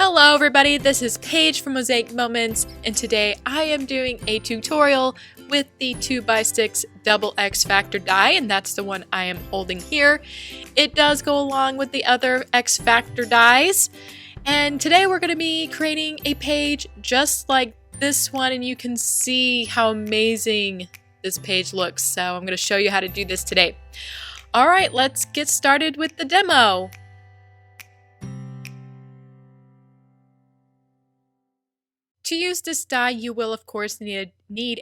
Hello everybody, this is Paige from Mosaic Moments, and today I am doing a tutorial with the 2x6 double X Factor die, and that's the one I am holding here. It does go along with the other X Factor dies, and today we're going to be creating a page just like this one, and you can see how amazing this page looks, so I'm going to show you how to do this today. Alright, let's get started with the demo. To use this die, you will of course need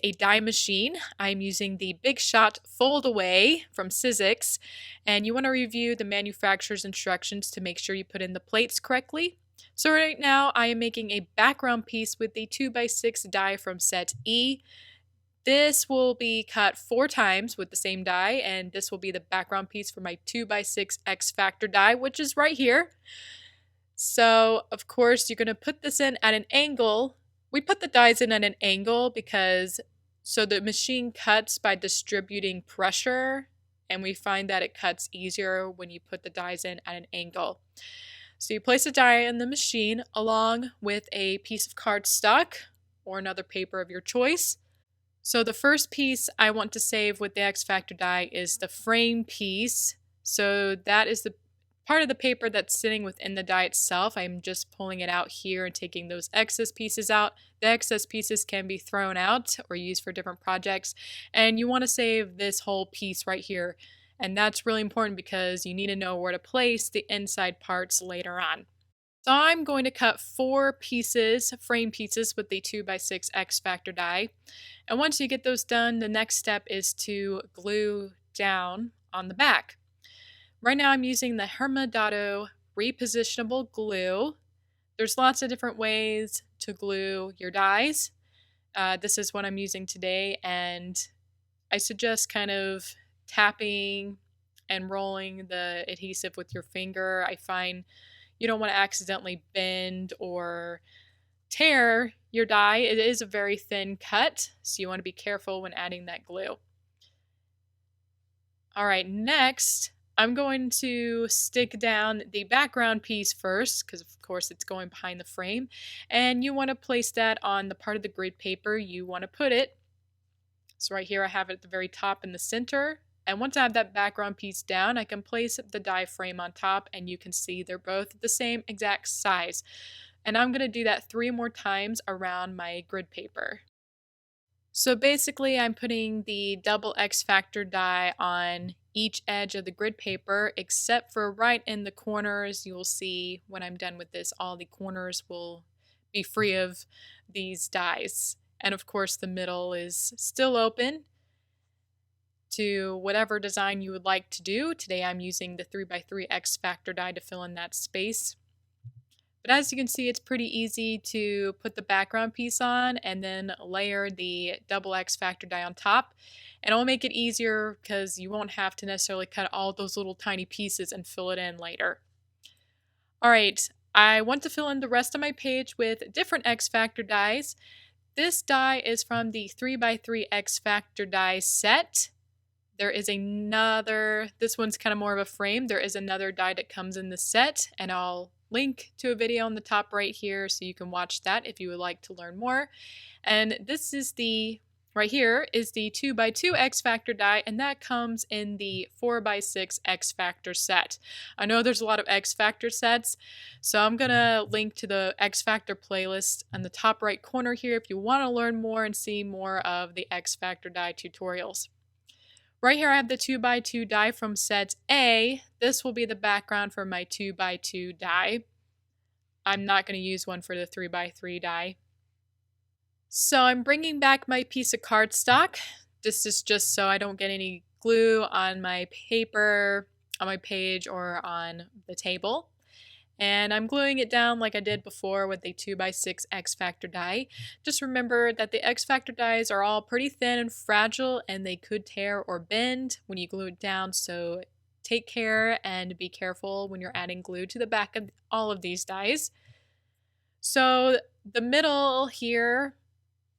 a die machine. I'm using the Big Shot Foldaway from Sizzix, and you want to review the manufacturer's instructions to make sure you put in the plates correctly. So right now I am making a background piece with the 2x6 die from set E. This will be cut 4 times with the same die, and this will be the background piece for my 2x6 X Factor die, which is right here. So of course you're going to put this in at an angle. We put the dies in at an angle because so the machine cuts by distributing pressure, and we find that it cuts easier when you put the dies in at an angle. So you place a die in the machine along with a piece of cardstock or another paper of your choice. So the first piece I want to save with the X Factor die is the frame piece. So that is the part of the paper that's sitting within the die itself. I'm just pulling it out here and taking those excess pieces out. The excess pieces can be thrown out or used for different projects, and you want to save this whole piece right here, and that's really important because you need to know where to place the inside parts later on. So I'm going to cut 4 pieces, frame pieces, with the 2x6 X Factor die, and once you get those done, the next step is to glue down on the back. Right now I'm using the Herma Dotto Re-positionable glue. There's lots of different ways to glue your dies. This is what I'm using today, and I suggest kind of tapping and rolling the adhesive with your finger. I find you don't want to accidentally bend or tear your die. It is a very thin cut, so you want to be careful when adding that glue. Alright, next I'm going to stick down the background piece first because of course it's going behind the frame, and you want to place that on the part of the grid paper you want to put it. So right here I have it at the very top in the center, and once I have that background piece down I can place the die frame on top, and you can see they're both the same exact size. And I'm going to do that 3 more times around my grid paper. So basically I'm putting the double X Factor die on each edge of the grid paper, except for right in the corners. You will see when I'm done with this, all the corners will be free of these dies. And of course the middle is still open to whatever design you would like to do. Today I'm using the 3x3 X Factor die to fill in that space. But as you can see, it's pretty easy to put the background piece on and then layer the double X Factor die on top. And it'll make it easier because you won't have to necessarily cut all those little tiny pieces and fill it in later. Alright, I want to fill in the rest of my page with different X Factor dies. This die is from the 3x3 X Factor die set. There is another, this one's kind of more of a frame. There is another die that comes in the set, and I'll link to a video on the top right here so you can watch that if you would like to learn more. And this is the, right here is the 2x2 X Factor die, and that comes in the 4x6 X Factor set. I know there's a lot of X Factor sets, so I'm gonna link to the X Factor playlist on the top right corner here if you want to learn more and see more of the X Factor die tutorials. Right here I have the 2x2 die from set A. This will be the background for my 2x2 die. I'm not going to use one for the 3x3 die. So I'm bringing back my piece of cardstock. This is just so I don't get any glue on my paper, on my page, or on the table. And I'm gluing it down like I did before with the 2x6 X Factor die. Just remember that the X Factor dies are all pretty thin and fragile, and they could tear or bend when you glue it down, so take care and be careful when you're adding glue to the back of all of these dies. So the middle here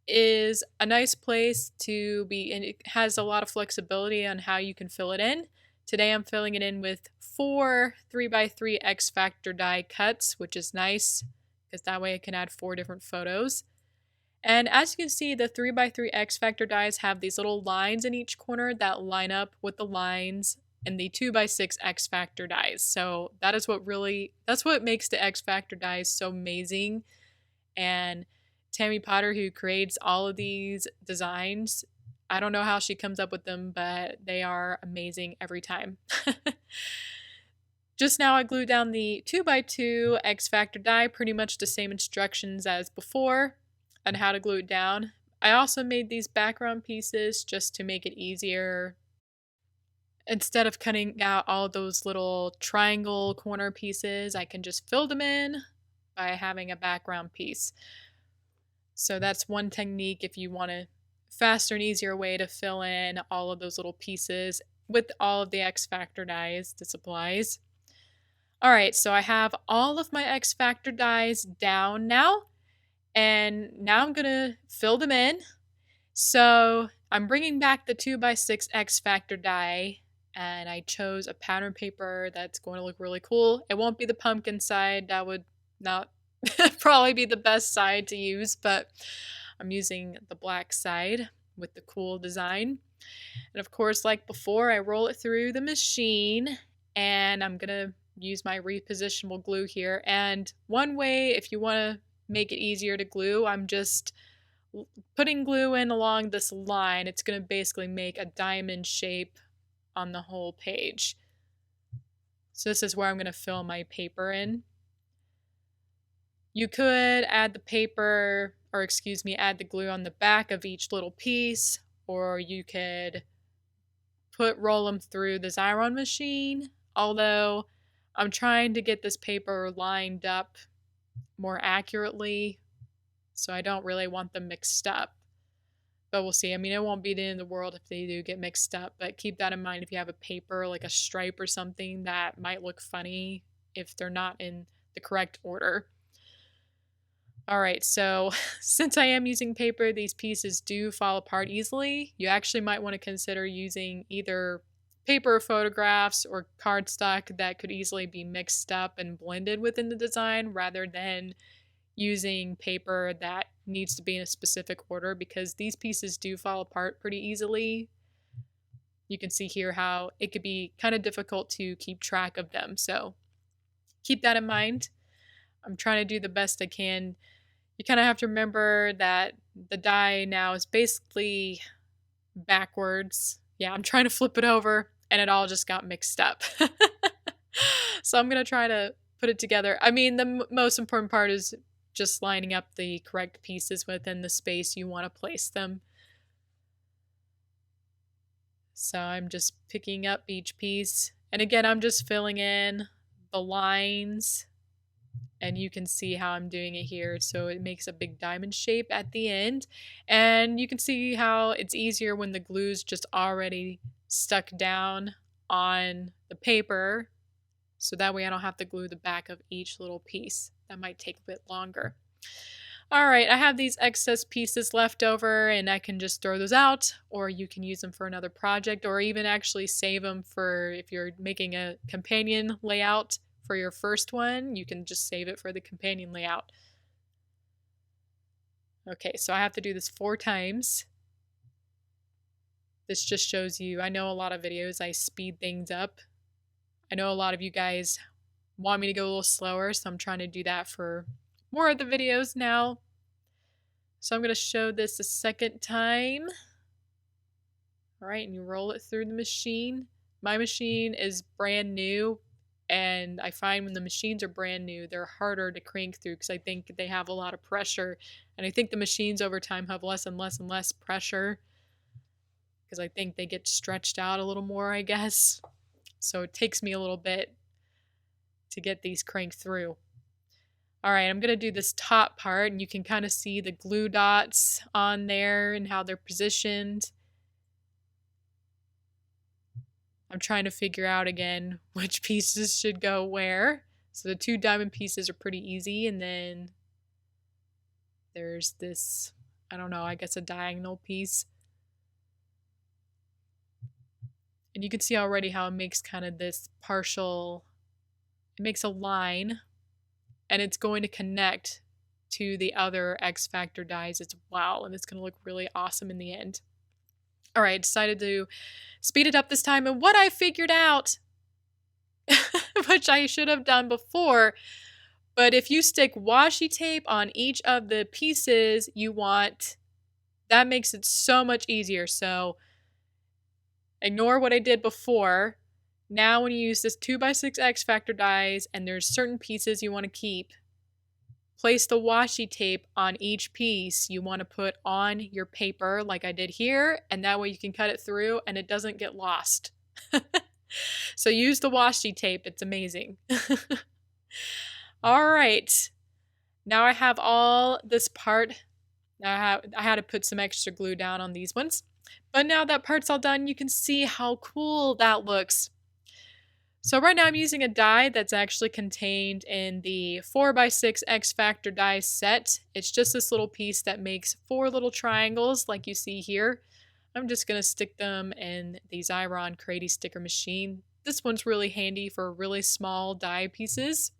is a nice place to be, and it has a lot of flexibility on how you can fill it in. Today I'm filling it in with 4 3x3 X Factor die cuts, which is nice because that way I can add 4 different photos. And as you can see, the 3x3 X Factor dies have these little lines in each corner that line up with the lines in the 2x6 X Factor dies. So that's what makes the X Factor dies so amazing. And Tammy Potter, who creates all of these designs, I don't know how she comes up with them, but they are amazing every time. Just now I glued down the 2x2 X Factor die, pretty much the same instructions as before on how to glue it down. I also made these background pieces just to make it easier. Instead of cutting out all those little triangle corner pieces, I can just fill them in by having a background piece. So that's one technique if you want a faster and easier way to fill in all of those little pieces with all of the X Factor dies, the supplies. Alright, so I have all of my X Factor dies down now, and now I'm gonna fill them in. So I'm bringing back the 2x6 X Factor die, and I chose a pattern paper that's going to look really cool. It won't be the pumpkin side, that would not probably be the best side to use, but I'm using the black side with the cool design. And of course, like before, I roll it through the machine, and I'm gonna use my repositionable glue here. And one way, if you want to make it easier to glue, I'm just putting glue in along this line. It's going to basically make a diamond shape on the whole page. So this is where I'm going to fill my paper in. You could add the paper, or excuse me, add the glue on the back of each little piece, or you could roll them through the Xyron machine, although I'm trying to get this paper lined up more accurately, so I don't really want them mixed up. But we'll see. I mean, it won't be the end of the world if they do get mixed up, but keep that in mind if you have a paper, like a stripe or something, that might look funny if they're not in the correct order. Alright, so since I am using paper, these pieces do fall apart easily. You actually might want to consider using either paper photographs or cardstock that could easily be mixed up and blended within the design rather than using paper that needs to be in a specific order, because these pieces do fall apart pretty easily. You can see here how it could be kind of difficult to keep track of them, so keep that in mind. I'm trying to do the best I can. You kind of have to remember that the die now is basically backwards. Yeah, I'm trying to flip it over and it all just got mixed up. So I'm going to try to put it together. I mean, the most important part is just lining up the correct pieces within the space you want to place them. So I'm just picking up each piece. And again, I'm just filling in the lines. And you can see how I'm doing it here. So it makes a big diamond shape at the end. And you can see how it's easier when the glue's just already stuck down on the paper. So that way I don't have to glue the back of each little piece. That might take a bit longer. Alright, I have these excess pieces left over and I can just throw those out, or you can use them for another project, or even actually save them for if you're making a companion layout for your first one, you can just save it for the companion layout. Okay, so I have to do this 4 times. This just shows you, I know a lot of videos I speed things up. I know a lot of you guys want me to go a little slower, so I'm trying to do that for more of the videos now. So I'm going to show this a second time. Alright, and you roll it through the machine. My machine is brand new, and I find when the machines are brand new, they're harder to crank through because I think they have a lot of pressure. And I think the machines over time have less and less and less pressure because I think they get stretched out a little more, I guess. So it takes me a little bit to get these cranked through. Alright, I'm going to do this top part, and you can kind of see the glue dots on there and how they're positioned. I'm trying to figure out again which pieces should go where. So the 2 diamond pieces are pretty easy, and then there's this, I don't know, I guess a diagonal piece. And you can see already how it makes kind of this partial, it makes a line, and it's going to connect to the other X Factor dies as well, and it's going to look really awesome in the end. All right, decided to speed it up this time, and what I figured out, which I should have done before, but if you stick washi tape on each of the pieces you want, that makes it so much easier. So ignore what I did before. Now when you use this 2x6 X Factor dies and there's certain pieces you want to keep, place the washi tape on each piece you want to put on your paper like I did here, and that way you can cut it through and it doesn't get lost. So use the washi tape, it's amazing. All right, now I have all this part. Now I had to put some extra glue down on these ones, but now that part's all done, you can see how cool that looks. So right now I'm using a die that's actually contained in the 4x6 X Factor die set. It's just this little piece that makes 4 little triangles like you see here. I'm just going to stick them in the Xyron Crady sticker machine. This one's really handy for really small die pieces.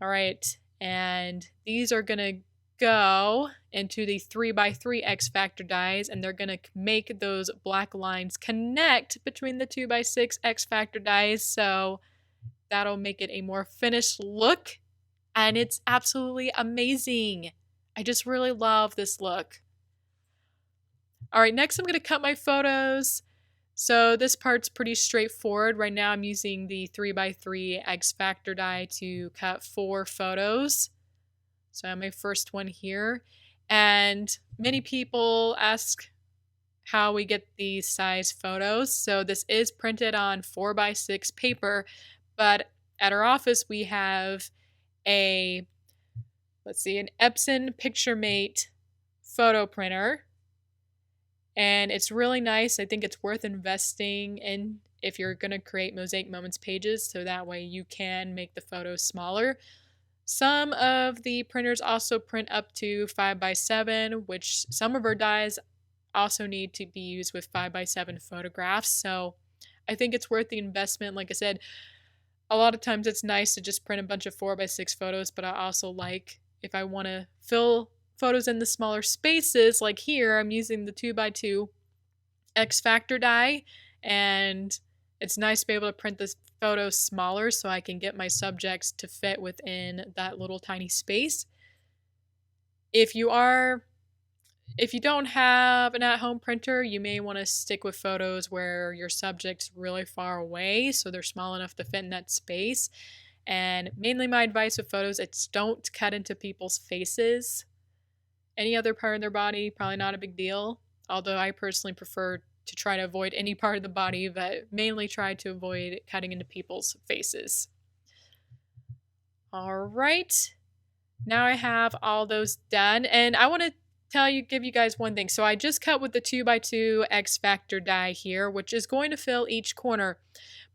All right, and these are going to go into the 3x3 X Factor dies, and they're going to make those black lines connect between the 2x6 X Factor dies, so that'll make it a more finished look, and it's absolutely amazing. I just really love this look. All right, next I'm going to cut my photos. So this part's pretty straightforward. Right now I'm using the 3x3 X Factor die to cut 4 photos. So I have my first one here, and many people ask how we get these size photos. So this is printed on 4x6 paper, but at our office we have an Epson PictureMate photo printer, and it's really nice. I think it's worth investing in if you're going to create Mosaic Moments pages, so that way you can make the photos smaller. Some of the printers also print up to 5x7, which some of our dies also need to be used with 5x7 photographs. So I think it's worth the investment. Like I said, a lot of times it's nice to just print a bunch of 4x6 photos, but I also like, if I want to fill photos in the smaller spaces, like here, I'm using the 2x2 X Factor die, and it's nice to be able to print this photo smaller so I can get my subjects to fit within that little tiny space. If you don't have an at-home printer, you may want to stick with photos where your subject's really far away so they're small enough to fit in that space. And mainly my advice with photos, it's don't cut into people's faces. Any other part of their body, probably not a big deal. Although I personally prefer to try to avoid any part of the body, but mainly try to avoid cutting into people's faces. All right, now I have all those done, and I want to give you guys one thing. So I just cut with the 2x2 X Factor die here, which is going to fill each corner,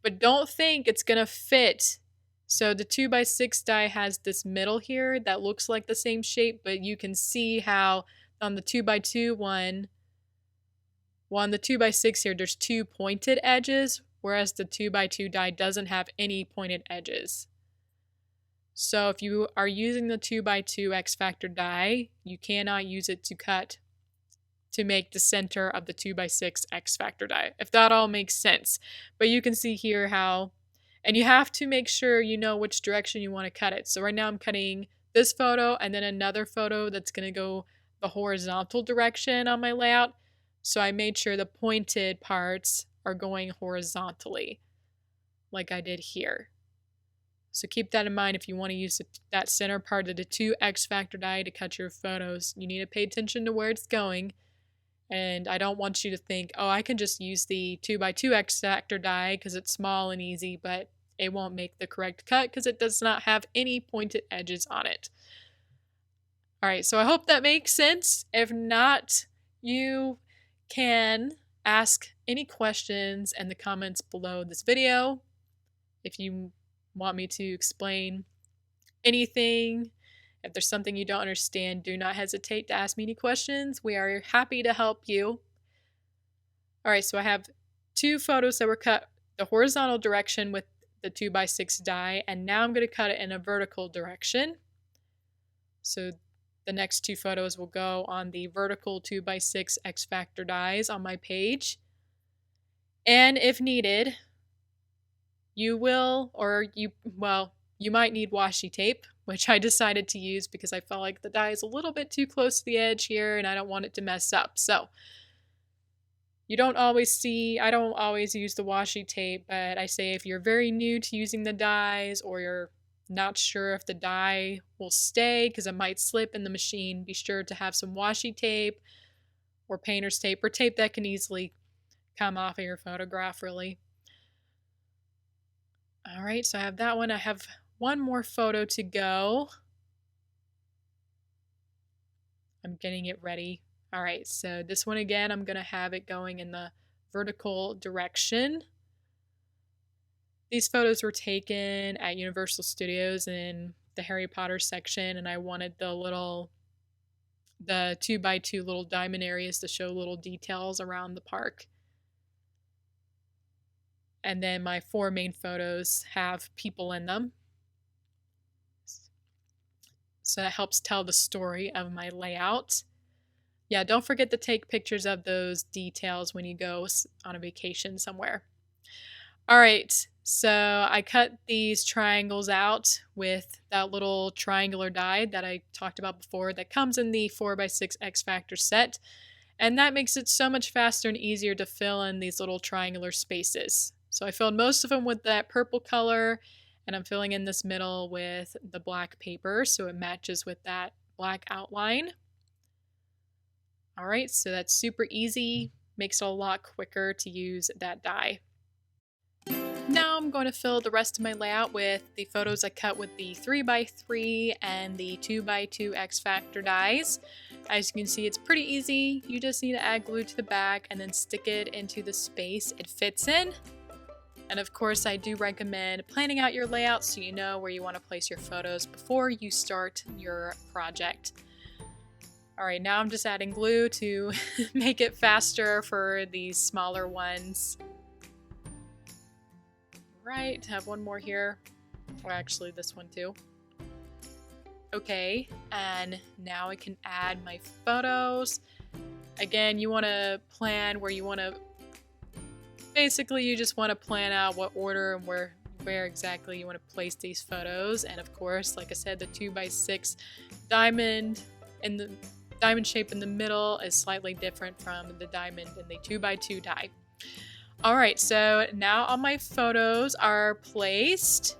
but don't think it's going to fit. So the 2x6 die has this middle here that looks like the same shape, but you can see how on the 2x2 one, well, on the 2x6 here, there's 2 pointed edges, whereas the 2x2 die doesn't have any pointed edges. So if you are using the 2x2 X Factor die, you cannot use it to cut to make the center of the 2x6 X Factor die, if that all makes sense. But you can see here how, and you have to make sure you know which direction you want to cut it. So right now I'm cutting this photo and then another photo that's going to go the horizontal direction on my layout. So I made sure the pointed parts are going horizontally, like I did here. So keep that in mind if you want to use that center part of the 2 X Factor die to cut your photos. You need to pay attention to where it's going. And I don't want you to think, oh, I can just use the 2x2 X Factor die because it's small and easy, but it won't make the correct cut because it does not have any pointed edges on it. All right, so I hope that makes sense. If not, you can ask any questions in the comments below this video. If you want me to explain anything, if there's something you don't understand, do not hesitate to ask me any questions. We are happy to help you. All right, so I have 2 photos that were cut the horizontal direction with the 2x6 die, and now I'm going to cut it in a vertical direction. So the next two photos will go on the vertical 2x6 X Factor dies on my page. And if needed, you might need washi tape, which I decided to use because I felt like the die is a little bit too close to the edge here and I don't want it to mess up. So I don't always use the washi tape, but I say if you're very new to using the dies or you're not sure if the die will stay because it might slip in the machine, be sure to have some washi tape or painter's tape or tape that can easily come off of your photograph, really. All right, so I have that one. I have one more photo to go. I'm getting it ready. All right, so this one again, I'm going to have it going in the vertical direction. These photos were taken at Universal Studios in the Harry Potter section, and I wanted the 2x2 little diamond areas to show little details around the park. And then my 4 main photos have people in them. So that helps tell the story of my layout. Yeah, don't forget to take pictures of those details when you go on a vacation somewhere. All right, so I cut these triangles out with that little triangular die that I talked about before that comes in the 4x6 X Factor set. And that makes it so much faster and easier to fill in these little triangular spaces. So I filled most of them with that purple color, and I'm filling in this middle with the black paper so it matches with that black outline. All right, so that's super easy, makes it a lot quicker to use that die. Now I'm going to fill the rest of my layout with the photos I cut with the 3x3 and the 2x2 X Factor dies. As you can see, it's pretty easy. You just need to add glue to the back and then stick it into the space it fits in. And of course, I do recommend planning out your layout so you know where you want to place your photos before you start your project. All right, now I'm just adding glue to make it faster for these smaller ones. Right, have one more here. Or actually this one too. Okay, and now I can add my photos. Again, you want to plan where you want to, basically you just want to plan out what order and where exactly you want to place these photos. And of course, like I said, the 2x6 diamond in the diamond shape in the middle is slightly different from the diamond in the 2x2 die. Alright, so now all my photos are placed.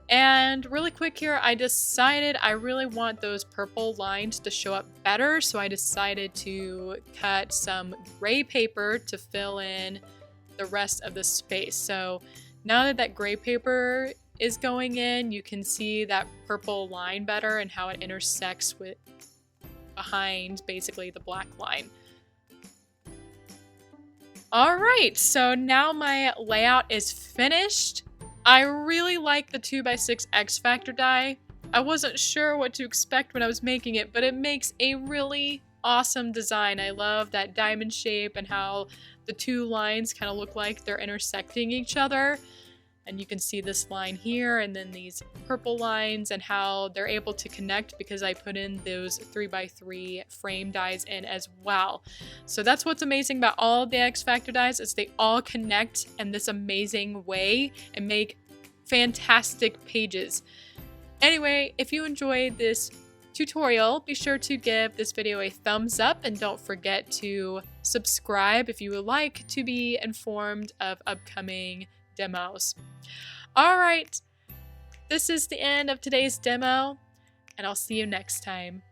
And really quick here, I decided I really want those purple lines to show up better, so I decided to cut some gray paper to fill in the rest of the space. So now that that gray paper is going in, you can see that purple line better and how it intersects with behind basically the black line. Alright, so now my layout is finished. I really like the 2x6 X Factor die. I wasn't sure what to expect when I was making it, but it makes a really awesome design. I love that diamond shape and how the two lines kind of look like they're intersecting each other. And you can see this line here and then these purple lines and how they're able to connect because I put in those 3x3 frame dies in as well. So that's what's amazing about all of the X Factor dies is they all connect in this amazing way and make fantastic pages. Anyway, if you enjoyed this tutorial, be sure to give this video a thumbs up and don't forget to subscribe if you would like to be informed of upcoming demos. Alright, this is the end of today's demo, and I'll see you next time.